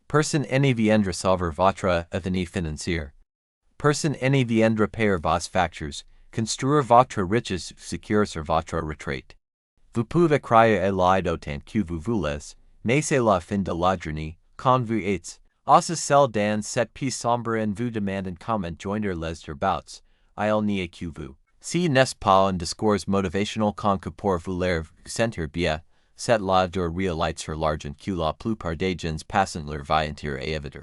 Personne ne viendra sauver votre avenir financier. Personne ne viendra payer vos factures, construire votre richesse, sécure sur votre retraite. Vous pouvez croire à l'aide autant que vous voulez, mais c'est la fin de la journée, quand vous êtes aussi seul dans cette pièce sombre et vous demandez comment joindre les turbouts, il n'y a que vous. Si n'est pas un discours motivationnel que pour vous l'air sentir bien, c'est la de réalité sur l'argent que la plupart des gens passent leur vie entière à éviter.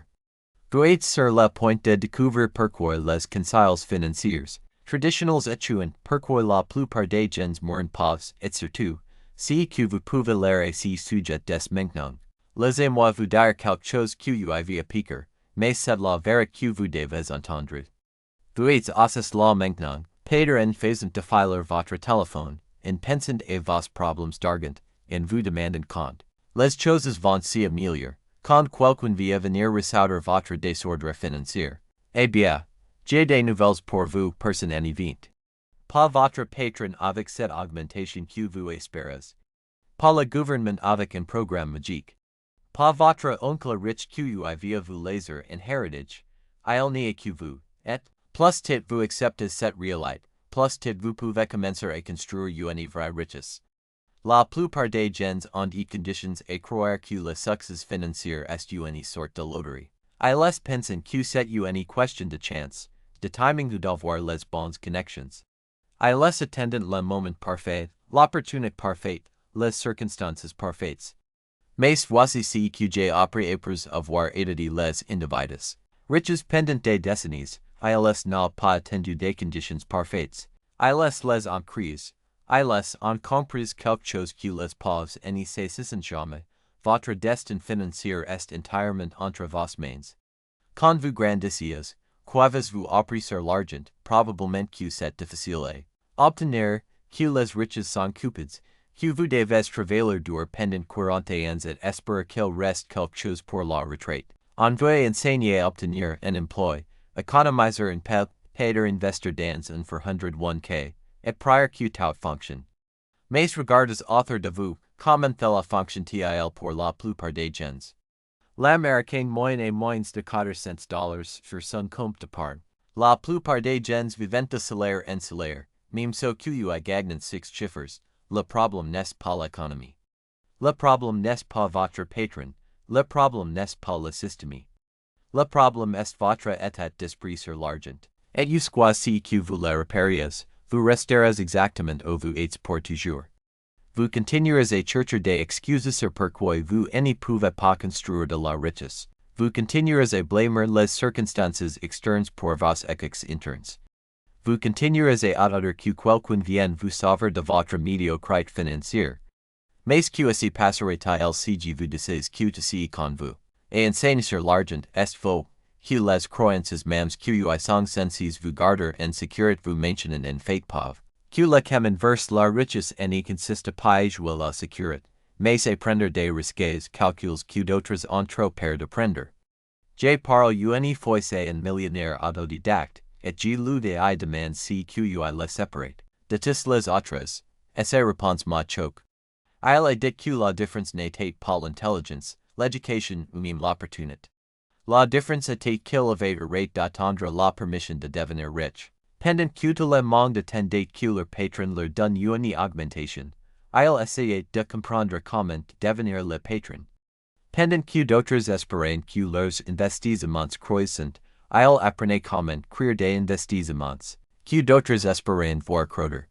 Vous êtes sur le point de découvrir pourquoi les conseils financiers traditionnels échouent, pourquoi la plupart des gens mourent pas, et surtout, si que vous pouvez l'air à ce sujet dès maintenant. Laissez-moi vous dire quelque chose que vous avez piquer, mais c'est la vérité que vous devez entendre. Vous êtes aussi là maintenant, peut-être en faisant défiler votre téléphone, en pensant à vos problèmes d'argent, en vous demandant quand les choses vont s'améliorer, quand quelqu'un va venir résoudre votre désordre financier. Eh bien, j'ai des nouvelles pour vous, personne en event. Pas votre patron avec cette augmentation que vous espérez. Pas le gouvernement avec un programme magique. Pas votre oncle riche que vous avez vous laser en héritage. Il n'y a que vous, et, plus tit vous acceptez cette réalité, plus tit vous pouvez commencer à construire une vraie richesse. La plupart des gens ont des conditions à croire que le succès financier est une sorte de loterie. Ils pensent que c'est une question de chance, de timing ou d'avoir les bonnes connexions. Ils attendent le moment parfait, l'opportunité parfaite, les circonstances parfaites. Mais voici ce que j'ai appris après avoir étudié les individus. Riches pendant des décennies, ils n'ont pas attendu des conditions parfaites. Ils les ont crises. Ils ont compris quelque chose que les pauvres ne saisissent jamais. Votre destin financier est entièrement entre vos mains. Quand vous grandissez, qu'avez-vous appris sur l'argent, probablement que c'est difficile à obtenir, que les riches sont cupides, que vous devez travailler dur pendant 40 ans et espérer qu'il reste quelque chose pour la retraite. On vous enseigner à obtenir un emploi, économiser un peu, peut-être investir dans un 401k, et prior que tout fonctionne. Mais regardez autour de vous, comment cela fonctionne-t-il pour la plupart des gens? L'Américain moyen et moins de $400 sur son compte d'épargne. La plupart des gens vivent de salaire en salaire, même ceux qui gagnent 6 chiffres. Le problème n'est pas l'économie. Le problème n'est pas votre patron. Le problème n'est pas le système. Le problème est votre état d'esprit sur l'argent. Et jusqu'à ce que vous le repériez, vous resterez exactement où vous êtes pour toujours. Vous continuerez à chercher des excuses sur pourquoi vous ne pouvez pas construire de la richesse. Vous continuerez à blâmer les circonstances externes pour vos échecs internes. Vous continuerez à attendre que quelqu'un vienne vous sauver de votre médiocrité financière. Mais que se passera-t-il si vous décidez que c'est quand vous et enseigner sur l'argent est faux, que les croyances mêmes que vous sont censées vous garder en sécurité vous maintiennent en fait pauvre. Que le chemin vers la richesse ne consiste pas à la sécurité, mais à prendre des risques calculs que d'autres ont trop peur de prendre. Je parle une fois à un millionnaire autodidacte, et je lui ai demandé si que le séparate de tous les autres, et sa réponse m'a choqué. Il a dit que la différence n'était pas l'intelligence, l'éducation ou même l'opportunité. La différence était qu'il avait arrêté d'attendre la permission de devenir riche. Pendant que tout le monde attendait que leur patron leur donne une augmentation, il essayait de comprendre comment devenir le patron. Pendant que d'autres espéraient que leurs investissements croissent, il apprenait comment créer des investissements, que d'autres espéraient voir croître.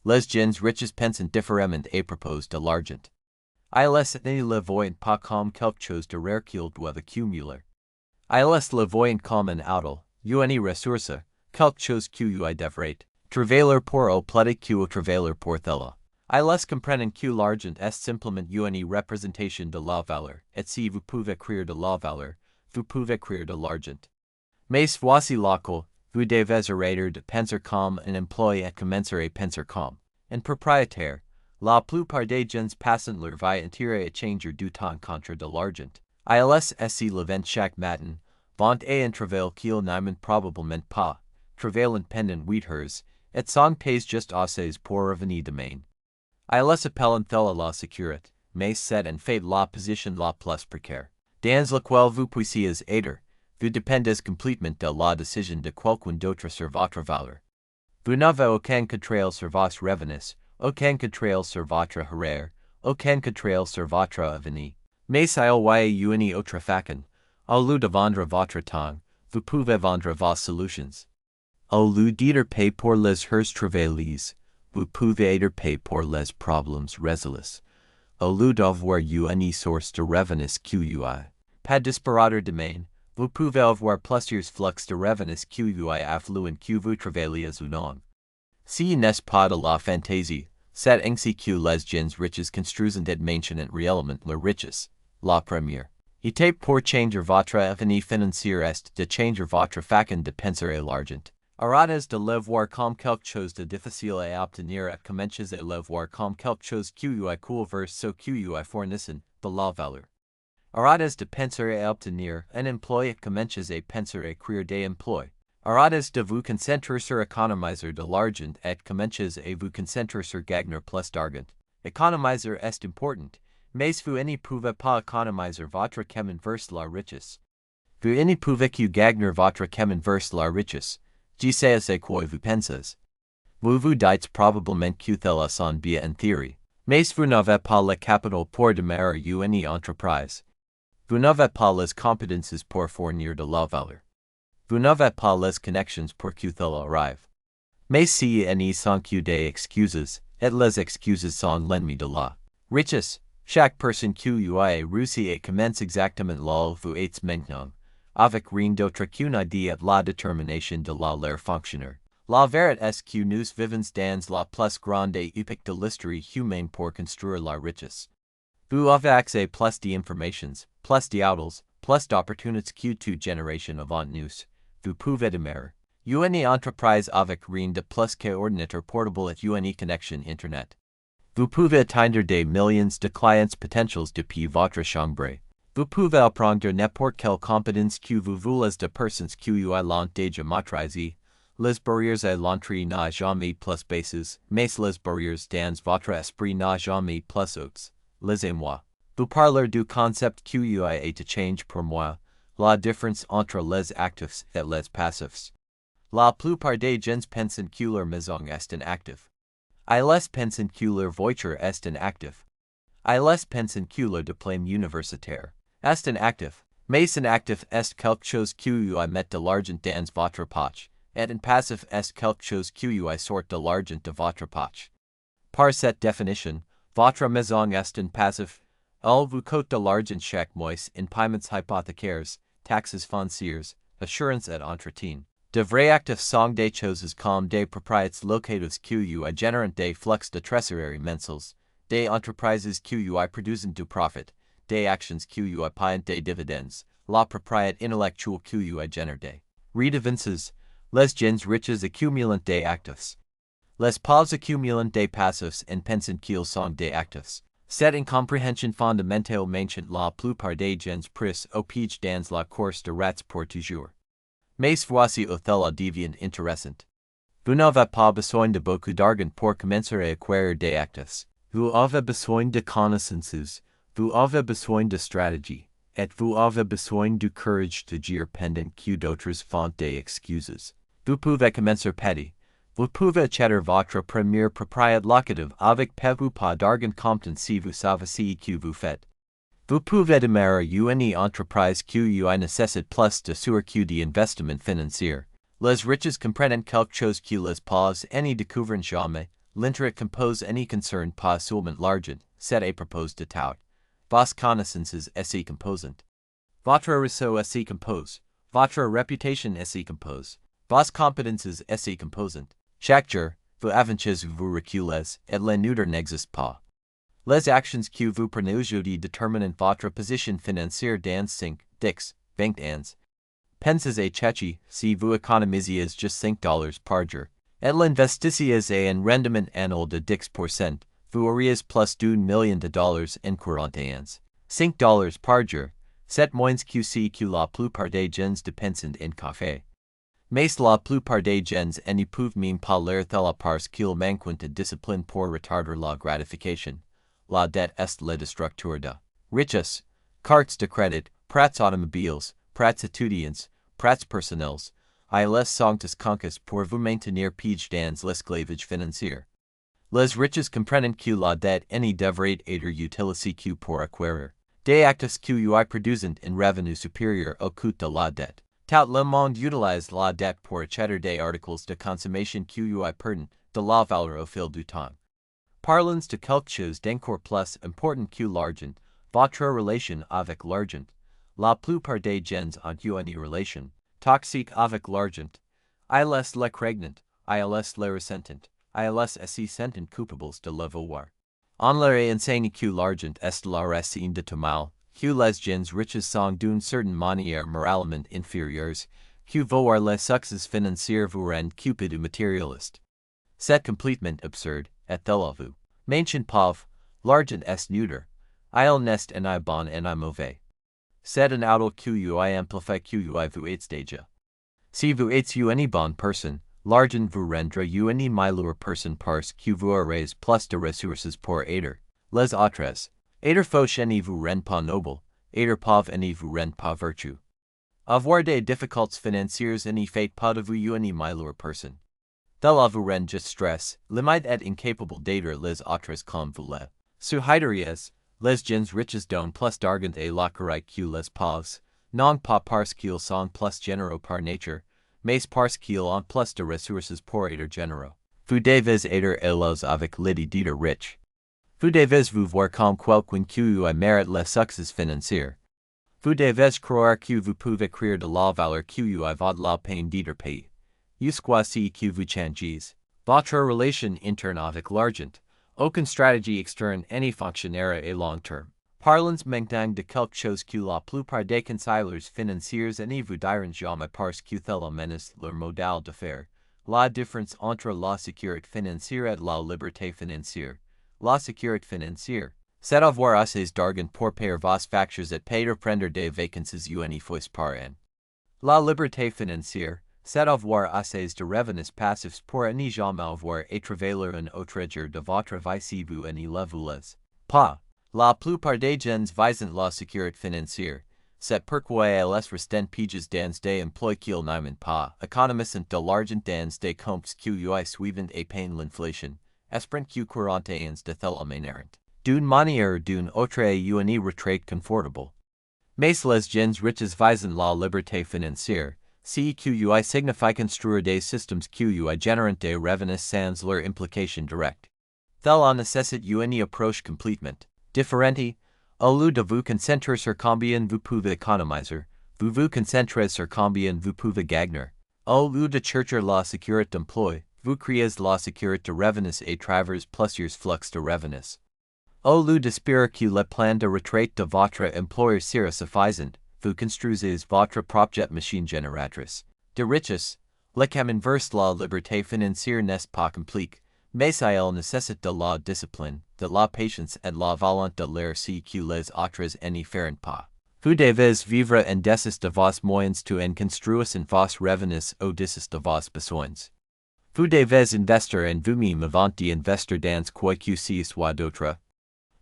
Les gens riches pensent différemment à propos de l'argent. Ils ne le voient pas comme quelque chose de rare qu'ils doivent accumuler. Ils le voient comme un auto, une ressource, quelque chose que vous devez travailler pour au plus que vous travailler pour cela. Ils comprennent que l'argent est simplement une représentation de la valeur, et si vous pouvez créer de la valeur, vous pouvez créer de l'argent. Mais voici laquelle, vous devez arrêter de penser comme un employé et commencer à penser comme un propriétaire. La plupart des gens passent leur vie entière à changer du temps contre de l'argent. Ils se levant chaque matin, vont à un travail qu'ils n'aiment probablement pas, travaillant pendant 8 heures, et sont payés juste assez pour revenir demain. Ils appellent cela la sécurité, mais c'est en fait la position la plus précaire. Dans lequel vous puissiez aider, vous dépendez complètement de la décision de quelqu'un d'autre sur votre valeur. Vous n'avez aucun contrôle sur vos revenus, aucun contrôle sur votre horaire, aucun contrôle sur votre avenir. Mais si il y a une autre façon, au lieu de vendre votre temps, vous pouvez vendre vos solutions. Au lieu d'être payé pour les heures travaillées, vous pouvez être payé pour les problèmes résolus. Au lieu d'avoir une source de revenus qui pas disparaître demain, vous pouvez avoir plusieurs flux de revenus qui affluent que vous travaillez ou non. Si n'est pas de la fantaisie, c'est ainsi que les gens riches construisent et maintiennent réellement leur richesse. La première étape pour changer votre avenir financier est de changer votre façon de penser à l'argent. Arrêtez de le voir comme quelque chose de difficile à obtenir et commencez à le voir comme quelque chose qui cool vers ce qui fournissent de la valeur. Arrêtez de penser à obtenir un emploi et commencez à penser à créer des emplois. Arrêtez de vous concentrer sur économiser de l'argent et commencez à vous concentrer sur gagner plus d'argent. Économiser est important, mais vous ne pouvez pas économiser votre chemin vers la richesse. Vous ne pouvez que gagner votre chemin vers la richesse. Je sais à quoi vous pensez. Vous vous dites probablement que cela sonne bien en théorie, mais vous n'avez pas le capital pour démarrer une entreprise. Vous n'avez pas les compétences pour fournir de la valeur. Vous n'avez pas les connexions pour que cela arrive. Mais si n'y sont que des excuses, et les excuses sont l'ennemi de la richesse, chaque personne qui a réussi et commence exactement là où vous êtes maintenant, avec rien d'autre qu'une idée et la détermination de la leur fonctionnaire. La vérité est que nous vivons dans la plus grande époque de l'histoire humaine pour construire la richesse. Vous avez accès plus d'informations, plus d'outils, plus d'opportunités que toute génération avant nous. Vous pouvez démarrer une entreprise avec rien de plus que ordinateur portable et une connexion Internet. Vous pouvez atteindre des millions de clients potentiels depuis votre chambre. Vous pouvez apprendre n'importe quelle compétence que vous voulez de personnes qui l'ont déjà maîtrisé. Les barrières à l'entrée n'ont jamais plus bases, mais les barrières dans votre esprit n'ont jamais plus hautes. Laissez-moi vous parler du concept qui a été change pour moi, la différence entre les actifs et les passifs. La plupart des gens pensent que leur maison est un actif. Ils pensent que leur voiture est un actif. Ils pensent que leur diplôme universitaire est un actif. Mais un actif est quelque chose qui met de l'argent dans votre poche, et un passif est quelque chose qui sort de l'argent de votre poche. Par cette définition, votre maison est un passif. Elle vous coûte de l'argent chaque mois in paiements hypothécaires, taxes foncières, assurance et entretien. De vrais actifs sont des choses comme des propriétés locatives qui génèrent des flux de trésorerie mensuels, des entreprises qui produisent du profit, des actions qui paient des dividendes, la propriété intellectuelle qui génère des redevances. Les gens riches accumulent des actifs. Les pauvres accumulent des passifs et pensent qu'ils sont des actifs. Cette incompréhension fondamentale maintient la plupart des gens pris au piège dans la course de rats pour toujours. Mais voici où cela devient intéressant. Vous n'avez pas besoin de beaucoup d'argent pour commencer à acquérir des actifs. Vous avez besoin de connaissances, vous avez besoin de stratégie, et vous avez besoin du courage de dire pendant que d'autres font des excuses. Vous pouvez commencer petit. Vous pouvez acheter votre première propriété locative avec peu pas d'argent comptant si vous savez ce que vous faites. Vous pouvez démarrer une entreprise qui nécessite plus de sous que d'investissement financier. Les riches comprennent quelque chose que les pauvres ne découvrent jamais. L'intérêt compose ne concerne pas seulement l'argent, c'est à propos de tout. Vos connaissances s'y composent. Votre réseau s'y compose. Votre réputation s'y compose. Vos compétences s'y composent. Chaque jour, vous avancez ou vous reculez, et la neutre n'existe pas. Les actions que vous prenez aujourd'hui déterminent votre position financière dans 5, 10, 20 ans. Pensez à ceci, si vous économisez juste $5 par jour, et l'investissez à un rendement annuel de 10%, vous auriez plus d'$1 million en 40 ans. $5 par jour, c'est moins que ce que la plupart des gens dépensent en café. Mais la plupart des gens ne peuvent même pas leur tela parce qu'ils manquent de discipline pour retarder la gratification. La dette est le destructeur de richesse. Cartes de crédit, prats automobiles, prats étudiants, prats personnels, ils sont conques pour vous maintenir pige dans l'esclavage financier. Les riches comprennent que la dette ne devrait être utilisée que pour acquérir des actes qui produisent un revenu supérieur au coût de la dette. Tout le monde utilise la dette pour acheter des articles de consommation qui perdent de la valeur au fil du temps. Parlons de quelque chose d'encore plus important que l'argent, votre relation avec l'argent. La plupart des gens ont une relation toxique avec l'argent. Ils le craignent, ils le ressentent, ils se sentent coupables de le voir. On leur enseigne que l'argent est la racine de tout mal, que les gens riches sont d'une certaine manière moralement inférieurs, que voir les succès financiers vous rend cupide ou matérialiste. C'est complètement absurde, êtes-vous? Manchen pauvre, l'argent est neutre, il n'est ni bon ni mauvais. C'est un auto que amplifie que vous êtes déjà. Si vous êtes une bonne personne, l'argent vous rendra une meilleure personne parce que vous aurez plus de ressources pour aider les autres. Aider fauche ne vous rend pas noble, aider pauvre ne vous rend pas vertueux. Avoir des difficultés financières ne fait pas de vous une meilleure personne. Cela vous rend juste stress, limite et incapable d'aider les autres comme vous le souhaiteriez. Les gens riches donnent plus d'argent à la carie que les pauvres, non pas parce qu'ils sont plus généreux par nature, mais parce qu'ils ont plus de ressources pour être généreux. Vous devez aider les avec l'idée d'être riche. Vous devez vous voir comme quelqu'un qui mérite le succès financier. Vous devez croire que vous pouvez créer de la valeur qui vaut la peine d'être payée. Jusqu'ici que vous changez votre relation interne avec l'argent. Aucune stratégie externe ne fonctionnera à long terme. Parlons maintenant de quelque chose que la plupart des conseillers financiers ne vous diront jamais parce que cela menace leur modèle d'affaires. La différence entre la sécurité financière et la liberté financière. La sécurité financière, c'est avoir assez d'argent pour payer vos factures et payer prendre des vacances une fois par an. La liberté financière, c'est avoir assez de revenus passifs pour ne jamais avoir à travailler un autre jour de votre vie si vous ne le voulez pas. La plupart des gens visent la sécurité financière, c'est pourquoi ils restent piges dans des emplois qu'ils n'aiment pas, économisant de l'argent dans des comptes qui suivent à peine l'inflation, espérant que courant ans de telle manière, d'une manière ou d'une autre à une retraite confortable. Mais les gens riches visent la liberté financière, ce qui signifie construire des systèmes qui génèrent des revenus sans leur implication directe. Cela nécessite une approche complètement différente. Au lieu de vous concentrer sur combien vous pouvez économiser, vous vous concentrez sur combien vous pouvez gagner. Au lieu de chercher la sécurité d'emploi, vous créez la sécurité de revenus à travers plusieurs flux de revenus. Au lieu d'espérer que le plan de retraite de votre employeur sera suffisant, vous construisez votre propre machine génératrice de richesse. Le cam inverse la liberté financière n'est pas compliqué, mais il nécessite de la discipline, de la patience et la volonté de l'air si que les autres ne feront pas. Vous devez vivre en dessus de vos moyens tu en construis en vos revenus au dessus de vos besoins. Vous devez investir en vous-même avant d'investir dans quoi que ce soit d'autre.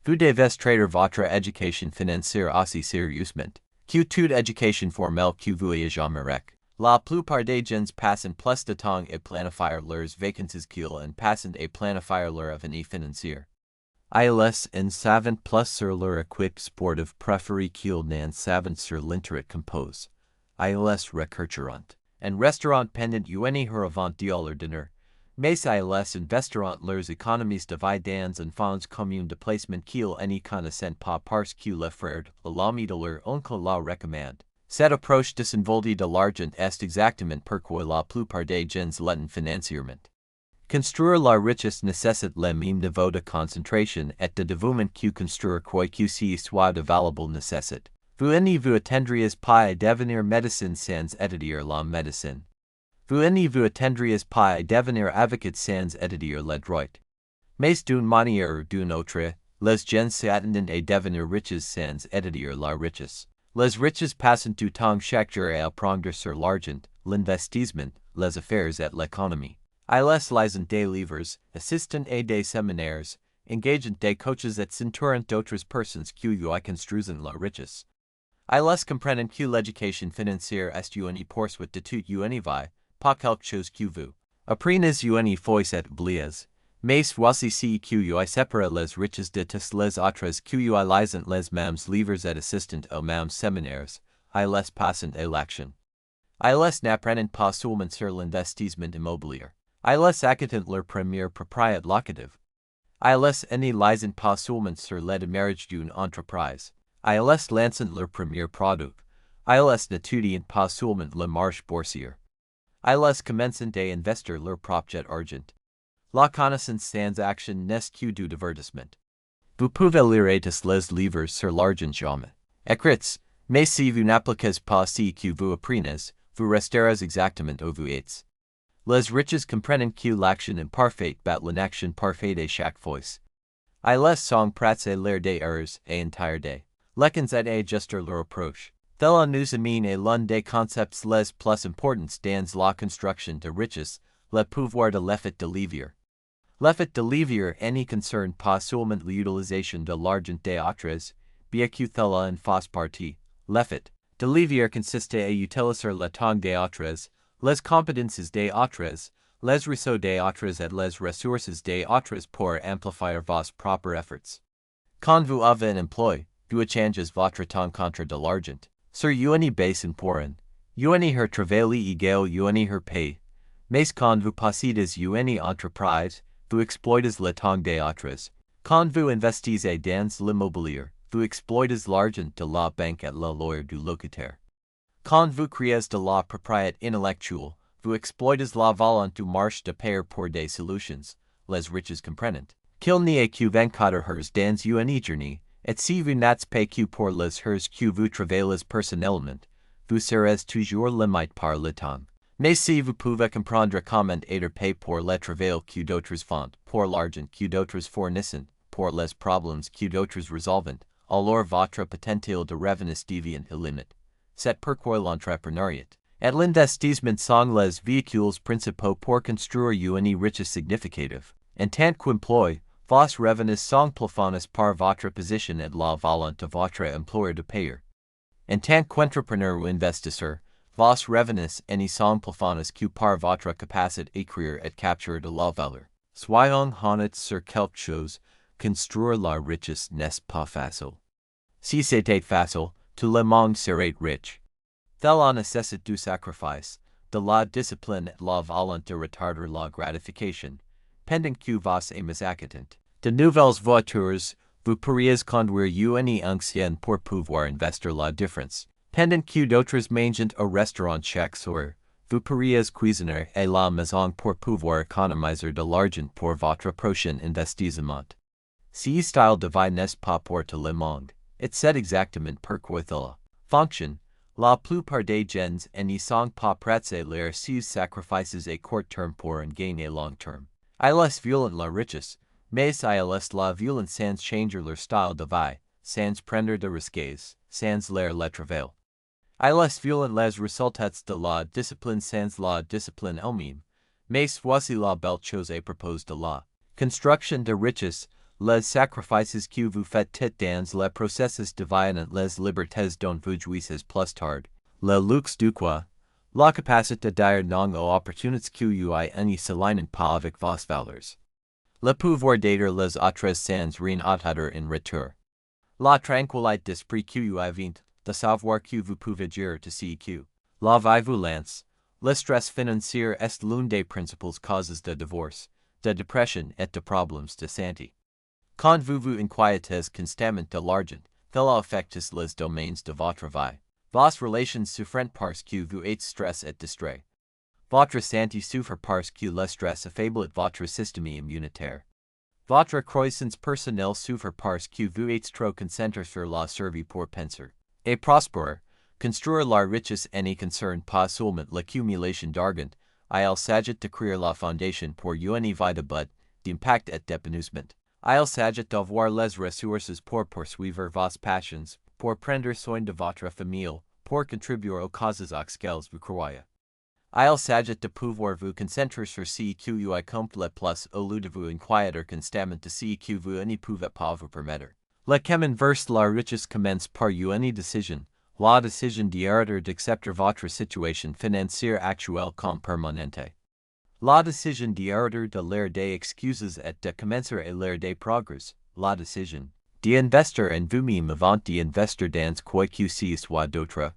Vous devez traiter votre éducation financière aussi sérieusement que toute éducation formelle que vous ayez jamais. La plupart des gens passent plus de temps à planifier leurs vacances qu'ils en passent à planifier leur avenir financier. Ils en savent plus sur leur équipe sportive préférée qu'ils n'en savent sur l'intérêt compose. Ils rechercheront un restaurant pendant une heure avant leur dîner, mais ils investiront leurs économies de vie dans un fonds commun de placement qu'ils ne connaissent pas parce que le frère, l'ami de leur oncle la recommande. Cette approche désinvolue de l'argent est exactement pourquoi la plupart des gens l'ont financièrement. Construire la richesse nécessite le même niveau de concentration et de dévouement que construire quoi que ce soit de valuable nécessite. Vous ne vous attendriez pas à devenir médecin sans étudier la médecine. Vous ne vous attendriez pas à devenir avocat sans étudier le droit. Mais d'une manière ou d'une autre, les gens s'attendent à devenir riches sans étudier la richesse. Les riches passent du temps chaque jour à apprendre sur l'argent, l'investissement, les affaires et l'économie. Ils lisent des livres, assistent à des séminaires, engagent des coaches et s'entourent d'autres personnes qui construisent la richesse. ILS comprennent que l'éducation financière est une poursuite de toute une vie, pas quelque chose que vous apprenez une fois et oubliez. Mais voici ce que sépare les riches de tous les autres que lisent les mêmes livres et assistent aux mêmes séminaires, ILS passent à l'action. ILS n'apprennent pas seulement sur l'investissement immobilier. ILS acquittent leur première propriété locative. ILS ne lisent pas seulement sur le démarrage d'une entreprise. ILS lancent leur premier produit. ILS n'étudient pas seulement la marche boursière. ILS commencent à investir leur propre argent. La connaissance sans action n'est que du divertissement. Vous pouvez lire tous les livres sur l'argent jamais écrits, mais si vous n'appliquez pas ce que vous apprenez, vous resterez exactement où vous êtes. Les riches comprennent que l'action imparfaite bat l'inaction parfaite à chaque fois. Ils sont prêts à lire des erreurs et entire des leçons et à ajuster leur approche. Cela nous amène à l'un des concepts les plus importants dans la construction de richesse, le pouvoir de l'effet de levier. L'effet de levier ne concerne pas seulement l'utilisation de l'argent des autres, bien que cela en fasse partie. L'effet de levier consiste à utiliser le temps des autres, les compétences des autres, les ressources des autres et les ressources des autres pour amplifier vos propres efforts. Quand vous avez un emploi, vous échangez votre temps contre de l'argent. Sur une base pour un her travail égal her paye. Mais quand vous possédez une entreprise, vous exploitez le temps des autres. Quand vous investissez dans l'immobilier, vous exploitez l'argent de la banque et la lawyer du locataire. Quand vous créez de la propriété intellectuelle, vous exploitez la volonté du marché de payer pour des solutions. Les riches comprennent qu'il n'y a que 24 heures dans une journée, et si vous n'êtes pas que pour les heures que vous travaillez personnellement, vous serez toujours limité par le temps. Mais si vous pouvez comprendre comment être payé pour le travail que d'autres font, pour l'argent que d'autres fournissent, pour les problèmes que d'autres résolvent, alors votre potentiel de revenus devient illimité. C'est pourquoi l'entrepreneuriat et l'investissement sont les véhicules principaux pour construire une richesse significative. En tant qu'emploi, vos revenus sont plafonnés par votre position et la volonté de votre employeur de payer. En tant qu'entrepreneur ou investisseur, vos revenus ne sont plafonnés que par votre capacité à créer et capturer de la valeur. Soyons honnêtes sur quelque chose, construire la richesse n'est pas facile. Si c'était facile, tout le monde serait riche. Cela nécessite du sacrifice, de la discipline et la volonté de retarder la gratification, pendant que vos aimes acquittent de nouvelles voitures, vous pourriez conduire une ancienne pour pouvoir investir la différence. Pendant que d'autres mangent au restaurant chaque soir, vous pourriez cuisiner à la maison pour pouvoir économiser de l'argent pour votre prochain investissement. Ce style de vie n'est pas pour tout le monde, et c'est exactement pourquoi cela fonctionne. La plupart des gens ne sont pas prêts à lire ces sacrifices à court terme pour un gain à long terme. Ils veulent la richesse, mais ils la veulent sans changer leur style de vie, sans prendre de risques, sans lire le travail. Ils veulent les résultats de la discipline sans la discipline elle-même, mais voici la belle chose à propos de la construction de richesse, les sacrifices que vous faites dans le processus deviennent les libertés dont vous jouissez plus tard, le luxe du quoi, la capacité d'ire non aux opportunités que vous ne s'alignent pas avec vos valeurs. Le pouvoir d'aider les autres sans rien attendre en retour. La tranquillité d'esprit que vous avez, de savoir que vous pouvez dire de ce que la vie vous lance. Le stress financier est l'une des principales causes de divorce, de dépression et de problèmes de santé. Quand vous vous inquiétez constamment de l'argent, cela affecte les domaines de votre vie. Vos relations souffrent parce que vous êtes stressé et distrait. Votre santé souffre parce que le stress affaiblit votre système immunitaire. Votre croissance personnelle souffre parce que vous êtes trop concentré sur la survie pour penser. Et prospérer, construire la richesse ne concerne pas seulement l'accumulation d'argent, il s'agit de créer la fondation pour une vie de but, d'impact et d'épanouissement. Il s'agit d'avoir les ressources pour poursuivre vos passions, pour prendre soin de votre famille, pour contribuer aux causes auxquelles vous croyez. Il s'agit de pouvoir vous concentrer sur ce que vous accomplit le plus au lieu de vous inquiéter constamment de ce que vous ne pouvez pas vous permettre. Le chemin vers la richesse commence par une décision, La décision d'arrêter d'accepter votre situation financière actuelle comme permanente. La décision d'arrêter de l'air des excuses et de commencer à l'air des progrès. La décision d'investir en vous-même avant d'investir dans quoi que ce soit d'autre.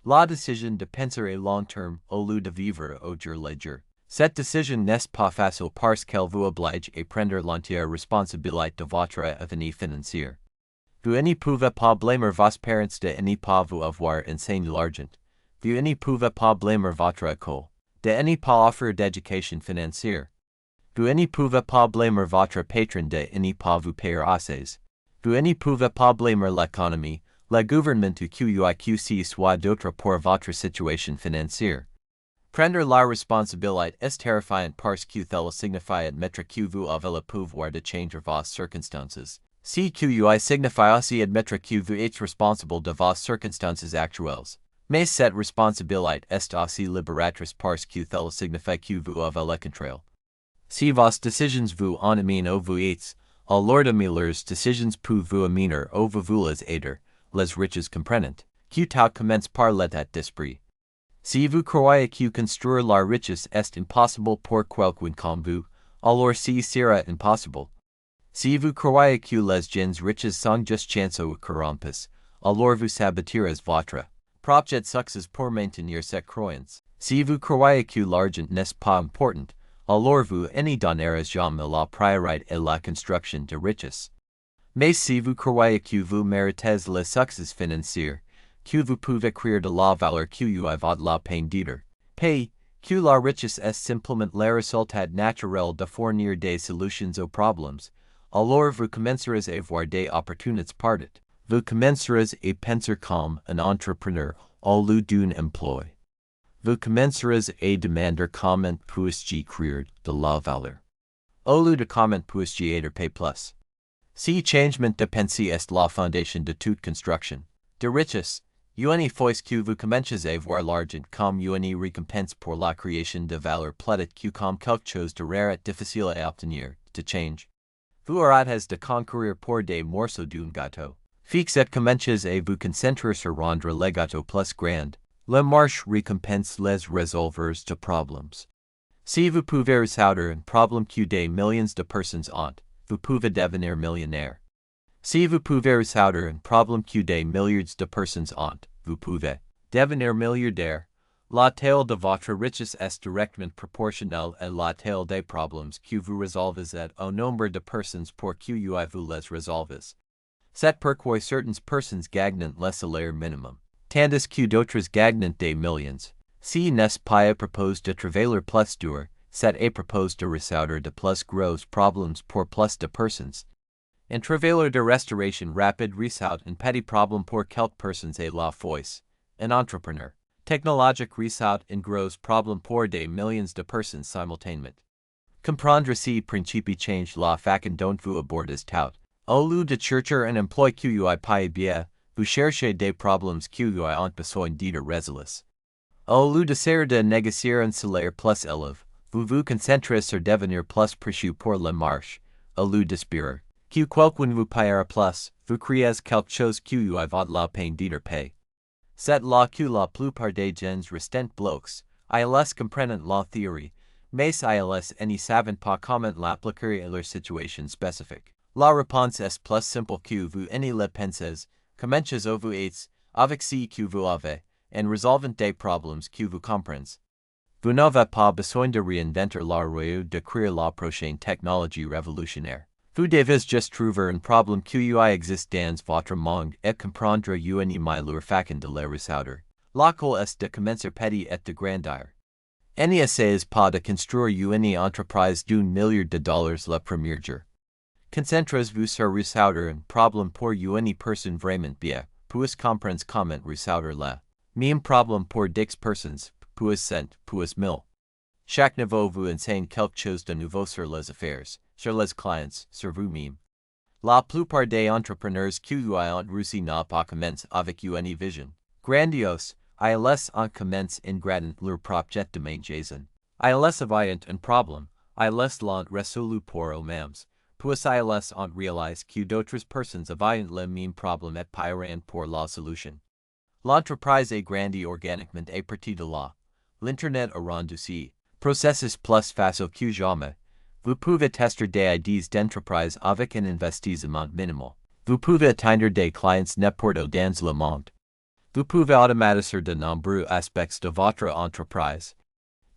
La décision de penser à long terme au lieu de vivre au jour le jour. Cette décision n'est pas facile parce qu'elle vous oblige à prendre l'entière responsabilité de votre avenir financier. Vous ne pouvez pas blâmer vos parents de ne pas vous avoir enseigné l'argent. Vous ne pouvez pas blâmer votre école de ne pas offrir d'éducation financière. Vous ne pouvez pas blâmer votre patron de ne pas vous payer assez. Vous ne pouvez pas blâmer l'économie, le gouvernement ou que ce soit d'autre pour votre situation financière. Prendre la responsabilité est terrifiant parce que cela signifie admettre que vous avez le pouvoir de changer vos circonstances. Ce qui signifie aussi admettre que vous êtes responsable de vos circonstances actuelles. Mais cette responsabilité est aussi libératrice parce que cela signifie que vous avez le contrôle. Si vos décisions vous emmènent où vous êtes, alors de meilleures décisions pour vous amener où vous voulez être, les riches comprennent que tout commence par l'état d'esprit. Si vous croyez que construire la richesse est impossible pour quelqu'un comme vous, alors ce sera impossible. Si vous croyez que les gens riches sont juste chances ou corrompus, alors vous saboterez votre projet succès pour maintenir cette croyance. Si vous croyez que l'argent n'est pas important, alors vous ne donnerez jamais la priorité à la construction de richesse. Mais si vous croyez que vous méritez le succès financier, que vous pouvez créer de la valeur que vaut la peine d'être payée, que la richesse est simplement le résultat naturel de fournir des solutions aux problèmes, alors vous commencerez à voir des opportunités partout. Vous commencerez à penser comme un entrepreneur au lieu d'un emploi. Vous commencerez à demander comment puis-je créer de la valeur, au lieu de comment puis-je être payé plus. Ce changement de pensée est la fondation de toute construction de richesse. Une fois que vous commencez à voir l'argent comme une récompense pour la création de valeur peut-être que comme quelque chose de rare et difficile à obtenir, de change. Vous arrêtez de concourir pour des morceaux d'un gâteau. Fixe et commencez à vous concentrer sur rendre le gâteau plus grand. La marche récompense les résolvers de problèmes. Si vous pouvez résoudre un problème que des millions de personnes ont, vous pouvez devenir millionnaire. Si vous pouvez résoudre un problème que des milliards de personnes ont, vous pouvez devenir milliardaire. La taille de votre richesse est directement proportionnelle à la taille des problèmes que vous résolvez et au nombre de personnes pour que vous les résolvez. C'est pourquoi certaines personnes gagnent le salaire minimum, tandis que d'autres gagnent des millions. Si n'est pas à propos de travailler plus dur, c'est à propos de résoudre de plus gros problèmes pour plus de personnes. Un travailleur de restauration rapide résout un petit problème pour quelques personnes à la fois. Un entrepreneur technologique résout un gros problème pour des millions de personnes simultanément. Comprendre ce principe change la façon dont vous abordez tout. Au lieu de chercher un emploi qui paye bien, vous cherchez des problèmes qui ont besoin d'être résolus. Au lieu d'essayer de négocier un salaire plus élevé, vous vous concentrez sur devenir plus précieux pour la marche, au lieu d'espérer que quelqu'un vous payera plus, vous créez quelque chose qui vaut la peine d'être payé. C'est là que la plupart des gens restent bloqués. Ils comprennent la théorie, mais ils ne savent pas comment l'appliquer à leur situation spécifique. La réponse est plus simple que vous ne le pensez. Commencez où vous êtes, avec ce que vous avez, en résolvant des problèmes que vous comprenez. Vous n'avez pas besoin de réinventer la roue de créer la prochaine technologie révolutionnaire. Vous devez juste trouver un problème qui existe dans votre monde et comprendre une meilleure façon de le résoudre. Laquelle est de commencer petit et de grandir. N'essayez pas de construire une entreprise d'un milliard de dollars le premier jour. Concentrez-vous sur résoudre un problème pour une personne vraiment bien, puis comprendre comment résoudre le même problème pour 10 personnes, puis 100, puis 1000. Chaque niveau vous enseigne quelque chose de nouveau sur les affaires, sur les clients, sur vous-même. La plupart des entrepreneurs qui ont réussi n'ont pas commencé avec une vision grandiose, ils ont commencé en gradant leur projet de magasin. Ils avaient un problème, ils l'ont résolu pour eux-mêmes, puis ils ont réalisé que d'autres personnes avaient le même problème et payaient pour la solution. L'entreprise est grandie organiquement à partir de là. L'Internet a rendu ces processus plus facile que jamais. Vous pouvez tester des idées d'entreprise avec un investissement minimal. Vous pouvez atteindre des clients n'importe où dans le monde. Vous pouvez automatiser de nombreux aspects de votre entreprise.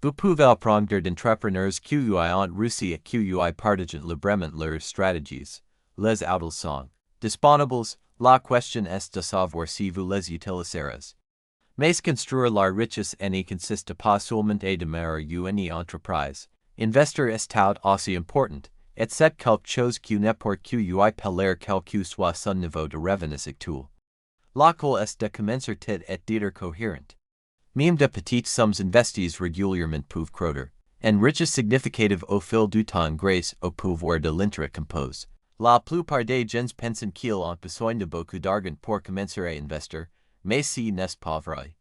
Vous pouvez apprendre d'entrepreneurs qui ont réussi et qui partagent librement leurs stratégies. Les outils sont disponibles. La question est de savoir si vous les utiliserez. Mais construire la richesse ne consiste pas seulement à demeurer une entreprise. Investir est tout aussi important, et c'est quelque chose que n'importe qui peut faire quel que soit son niveau de revenus actuel. La clé est de commencer tôt et d'être cohérent. Même de petites sommes investies régulièrement peuvent croître. Une richesse significative au fil du temps grâce au pouvoir de l'intercompose. La plupart des gens pensent qu'ils ont besoin de beaucoup d'argent pour commencer à investir, mais ce n'est pas vrai.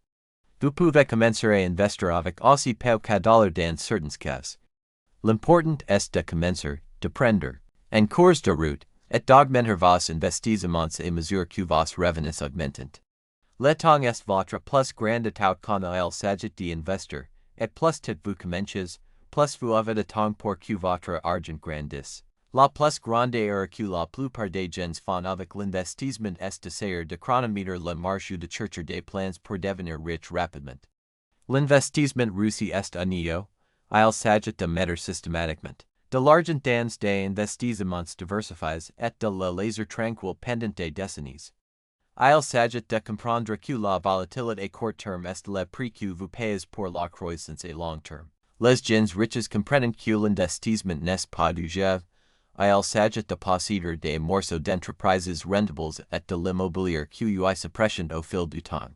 Vous pouvez commencer à investir avec aussi peu que $1 dans certains cas. L'important est de commencer, de prendre en cours de route, et d'augmenter vos investissements à mesure que vos revenus augmentent. Le temps est votre plus grand atout quand il s'agit d'investir, et plus tôt vous commencez, plus vous avez de temps pour que votre argent grandisse. La plus grande erreur que la plupart des gens font avec l'investissement est d'essayer de chronométrer le marché de chercher des plans pour devenir riche rapidement. L'investissement réussi est un il s'agit de mettre systématiquement de l'argent dans des investissements diversifiés et de le laisser tranquille pendant des décennies. Il s'agit de comprendre que la volatilité à court terme est le prix que vous payez pour la croissance à long terme. Les gens riches comprennent que l'investissement n'est pas du jeu. Il s'agit de posséder des morceaux d'entreprises rentables et de l'immobilier qui se prennent au fil du temps.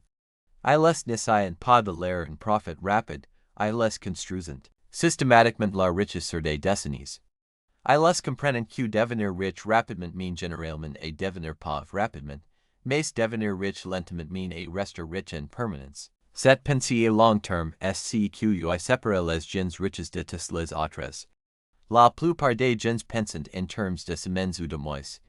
Ils n'essayent pas de l'air un profit rapide, ils construisent systématiquement la richesse sur des décennies. Ils comprennent que devenir riche rapidement mean généralement à devenir pauvre rapidement, mais devenir riche lentement mean à rester riche en permanence. Cette pensée à long terme est ce qui sépare les gens riches de tous les autres. La plupart des gens pensent en termes de semaines ou de mois.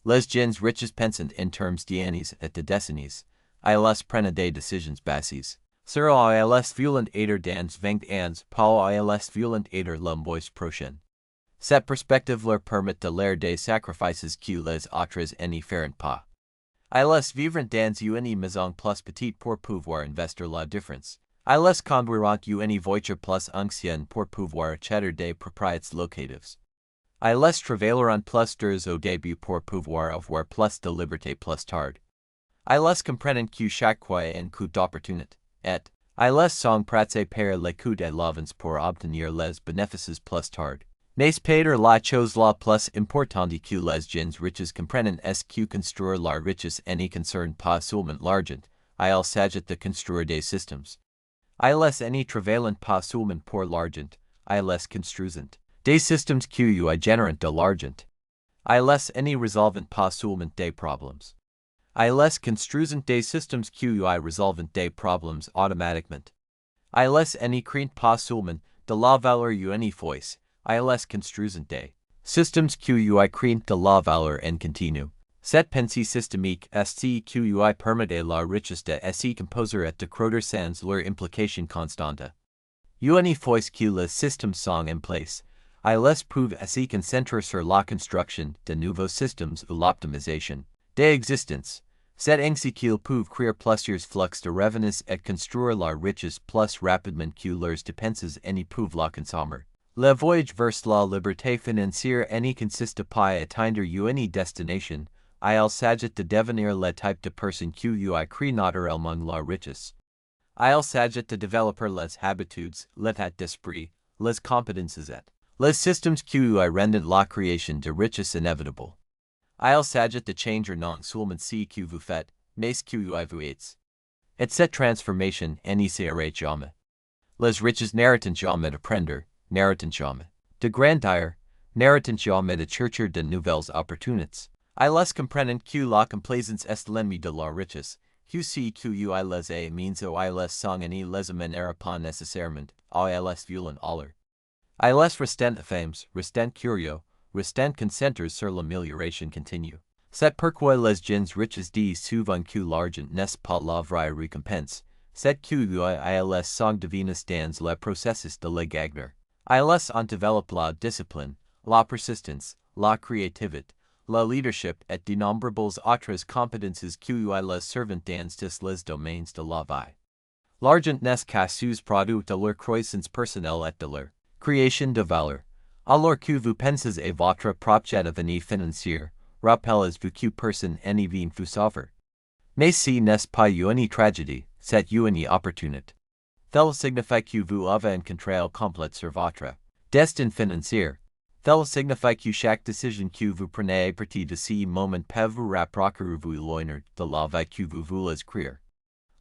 Les gens riches pensent en termes d'années et de décennies. Ils prennent des décisions bases. Sur ils violent être dans 20 ans, pas ils violent être le mois prochain. Cette perspective leur permet de faire des sacrifices que les autres ne feront pas. Ils vivent dans une maison plus petite pour pouvoir investir la différence. Ils conduiront une voiture plus ancienne pour pouvoir acheter des propriétés locatives. Ils travailleront plus d'heures au début pour pouvoir avoir plus de liberté plus tard. Ils comprennent que chaque fois un coup d'opportunité, et ils sont prêts par les coups de l'avance pour obtenir les bénéfices plus tard. N'est pas la chose la plus importante que les gens riches comprennent est que construire la richesse ne concerne pas seulement l'argent, il s'agit de construire des systèmes. Ils ne travaillent pas seulement pour l'argent, ils construisent des systèmes qui génèrent de l'argent. Ils ne résolvent pas seulement des problèmes. Ils construisent des systèmes qui résolvent des problèmes automatiquement. Ils ne créent pas seulement de la valeur une fois, ils construisent des systèmes qui créent de la valeur en continu. Cette pensée systémique est ce qui permet à la richesse de se composer et de croître sans leur implication constante. Une fois que les systèmes sont en place, ils peuvent se concentrer sur la construction de nouveaux systèmes ou l'optimisation d'existence. C'est ainsi qu'ils peuvent créer plusieurs flux de revenus et construire la richesse plus rapidement que leurs dépenses ne peuvent la consommer. Le voyage vers la liberté financière ne consiste pas à atteindre une destination, il s'agit de devenir le type de personne qui crée naturellement la richesse. Il s'agit de développer les habitudes, l'état d'esprit, les compétences et les systèmes qui rendent la création de richesse inévitable. Il s'agit de changer non seulement ce que vous faites, mais ce que vous êtes. Et cette transformation ne sera jamais. Les riches n'arrêtent jamais d'apprendre, n'arrêtent jamais de grandir, n'arrêtent jamais de chercher de nouvelles opportunités. Ils comprennent que la complaisance est l'ennemi de la richesse, que ce que les a means ils sont ne les amènera pas nécessairement, ils violent alors. Ils restent affamés, restent curieux, restent concentrés sur l'amélioration continue. C'est pourquoi les gens riches disent souvent que l'argent n'est pas la vraie récompense. C'est que ils sont devenus dans le processus de le gagner. Ils ont développé la discipline, la persistance, la créativité, le leadership et de nombreuses autres compétences que ils servent dans tous les domaines de la vie. L'argent n'est qu'un sous-produit de leur croissance personnelle et de leur création de valeur. Alors que vous pensez à votre propre avenir financier, rappelez-vous que personne ne vient vous sauver. Mais si n'est pas une tragédie, c'est une opportunité. Cela signifie que vous avez un contrôle complet sur votre destin financier. Cela signifie que chaque décision que vous prenez à partir de ce moment peut vous rapprocher vous loin de la vie que vous voulez créer.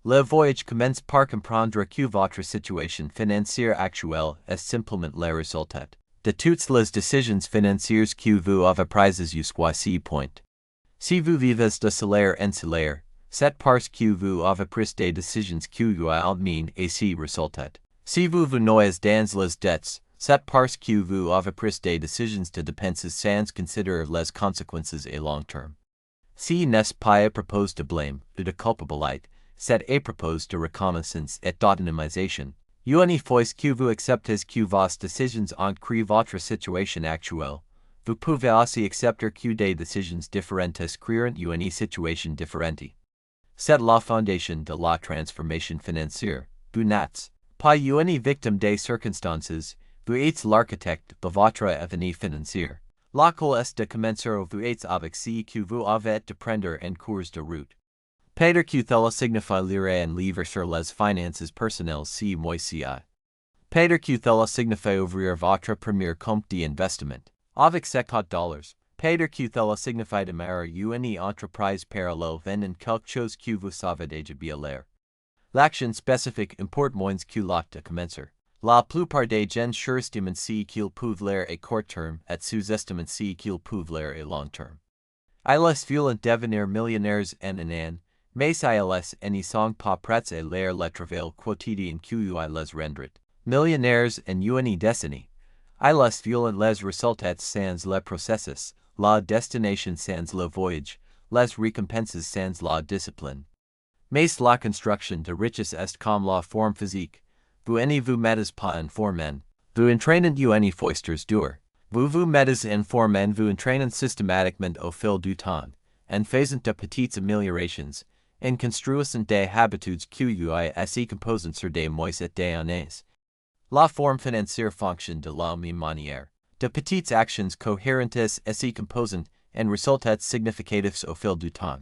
Le voyage commence par comprendre que votre situation financière actuelle est simplement le résultat de toutes les décisions financières que vous avez prises jusqu'à ce point. Si vous vivez de salaire en salaire, c'est parce que vous avez pris des décisions qui ont mené à ce résultat. Si vous vous noyez dans les dettes, c'est parce que vous avez pris des décisions de dépenses sans considérer les conséquences à long terme. Si n'est pas à propos de blâme ou de culpabilité, c'est à propos de reconnaissance et d'autonomisation. Une fois que vous acceptez que vos décisions ont créé votre situation actuelle, vous pouvez aussi accepter que des décisions différentes créeront une situation différente. C'est la fondation de la transformation financière. Vous n'êtes pas une victime des circonstances, vous êtes l'architecte de votre avenir financier. La clé est de commencer vous êtes avec ce que vous avez de prendre en cours de route. Peut-être que cela signifie lire un livre sur les finances personnelles si mois-ci. Peut-être que cela signifie ouvrir votre premier compte d'investissement. Avec $50. Peut-être que cela signifie démarrer une entreprise parallèle vendant quelque chose que vous savez déjà bien faire. L'action spécifique importe moins que l'acte de commencer. La plupart des gens surestiment ce qu'ils peuvent faire à court terme et sous-estiment ce qu'ils peuvent faire à long terme. Ils veulent devenir millionnaires en un an, mais ils ne sont pas prêts à faire le travail quotidien que ils rendront millionnaires en une décennie. Ils veulent les résultats sans le processus, la destination sans le voyage, les récompenses sans la discipline. Mais la construction de richesse est comme la forme physique. Vous ne vous mettez pas en forme, vous entraînez une foisters dur. Vous vous mettez en forme, vous entraînez systématiquement au fil du temps, en faisant de petites améliorations, en construisant des habitudes qui se composent sur des mois et des années. La forme financière fonctionne de la même manière. De petites actions cohérentes se composent en résultats significatifs au fil du temps.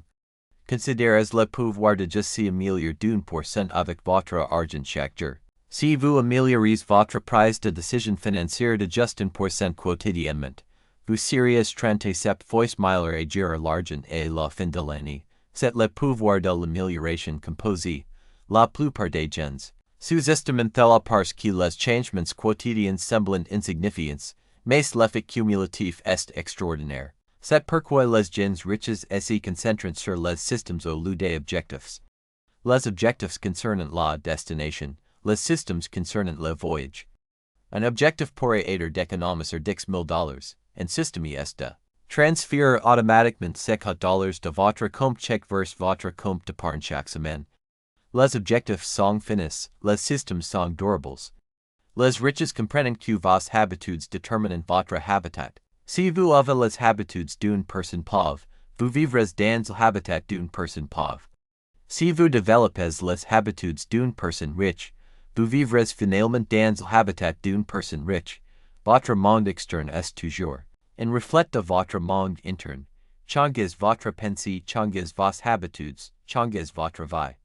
Considérez le pouvoir de juste améliorer d'1% avec votre argent chaque jour. Si vous améliorez votre prise de décision financière de juste 1% quotidiennement, vous seriez 37 fois meilleur à gérer l'argent à la fin de l'année. C'est le pouvoir de l'amélioration composée. La plupart des gens sous-estiment cela parce que les changements quotidiens semblent insignifiants, mais l'effet cumulatif est extraordinaire. C'est pourquoi les gens riches se concentrent sur les systèmes au lieu des objectifs. Les objectifs concernent la destination, les systèmes concernent le voyage. Un objectif pourrait être d'économiser $10,000, un système est de transférer automatiquement $50 de votre compte chèque vers votre compte d'épargne chaque semaine. Les objectifs sont finis, les systèmes sont durables. Les riches comprennent que vos habitudes déterminent votre habitat. Si vous avez les habitudes d'une personne pauvre, vous vivrez dans l'habitat d'une personne pauvre. Si vous développez les habitudes d'une personne riche, vous vivrez finalement dans l'habitat d'une personne riche. Votre monde externe est toujours un reflet de votre monde interne. Changes votre pensée, changes vos habitudes, changes votre vie.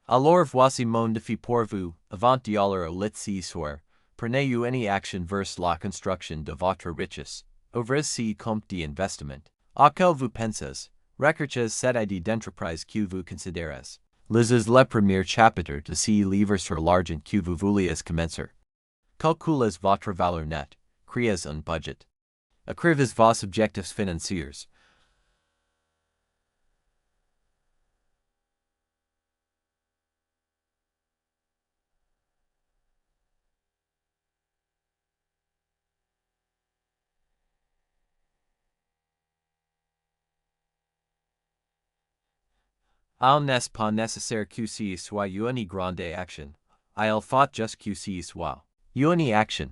Alors voici mon défi pour vous, avant d'y aller au lit ce soir, prenez une action vers la construction de votre richesse. Ouvrez ce compte d'investissement. Auquel vous pensez, recherchez cette idée d'entreprise que vous considérez. Lisez le premier chapitre de ce livre sur l'argent que vous voulez commencer. Calculez votre valeur nette. Créez un budget. Écrivez vos objectifs financiers. Il n'est pas nécessaire que ce soit une grande action. Il faut juste que ce soit une action.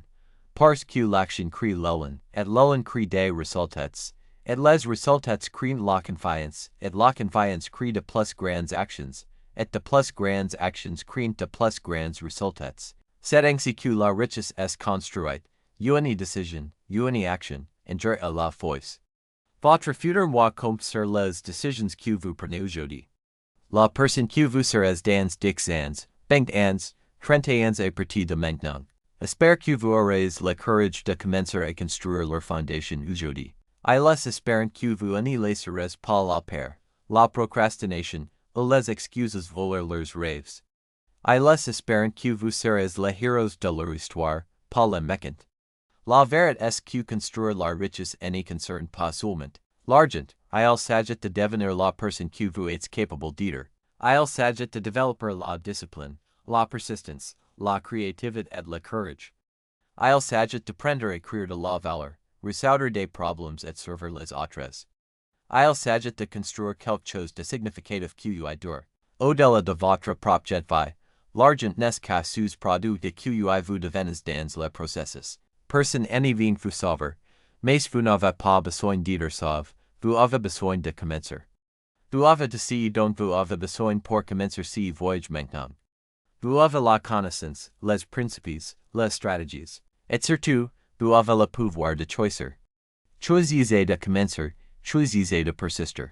Parce que l'action crée l'élan, et l'élan crée des résultats, et les résultats créent la confiance, et la confiance crée de plus grandes actions, et de plus grandes actions créent de plus grands résultats. C'est ainsi que la richesse est construite, une décision, une action, endure à la fois. Votre futur moi compte sur les décisions que vous prenez aujourd'hui. La personne que vous serez dans 10 ans, 20 ans, 30 ans à partir de maintenant. Espère que vous aurez le courage de commencer à construire leur fondation aujourd'hui. Il est espérant que vous ne laisserez pas la peur, la procrastination, ou les excuses voler leurs rêves. Il est espérant que vous serez les héros de leur histoire, pas les méchants. La vérité est que construire la richesse ne concerne pas seulement l'argent. Il s'agit de devenir la personne que vous êtes capable d'être. Il s'agit de développer la discipline, la persistance, la créativité et le courage. Il s'agit de prendre à créer de la valeur, résoudre des problèmes et servir les autres. Il s'agit de construire quelque chose de significatif que vous adore. Au-delà de votre propre vie, l'argent n'est qu'un sous-produit de que vous devenez dans le processus. Personne ne vient vous sauver, mais vous n'avez pas besoin d'être sauvé, vous avez besoin de commencer. Vous avez décidé dont vous avez besoin pour commencer ce voyage maintenant. Vous avez la connaissance, les principes, les stratégies, et surtout, vous avez le pouvoir de choisir. Choisissez de commencer, choisissez de persister.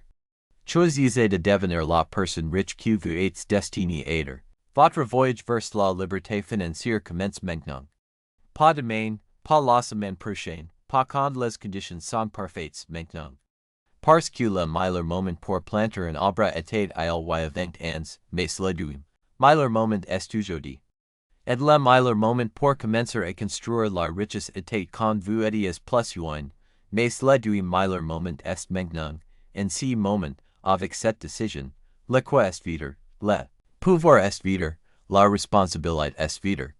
Choisissez de devenir la personne riche que vous êtes destiné à être. Votre voyage vers la liberté financière commence maintenant. Pas demain, pas la semaine prochaine, pas quand les conditions sont parfaites maintenant. Parce que le meilleur moment pour planter un arbre était il y a 20 ans, mais le meilleur moment est aujourd'hui. Et le meilleur moment pour commencer à construire la richesse était quand vous étiez plus jeune, mais le meilleur moment est maintenant. En ce moment, avec cette décision, le quoi est vide, le pouvoir est vide, la responsabilité est vide.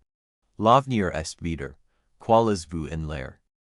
L'avenir est vide. Quel est vous en l'air?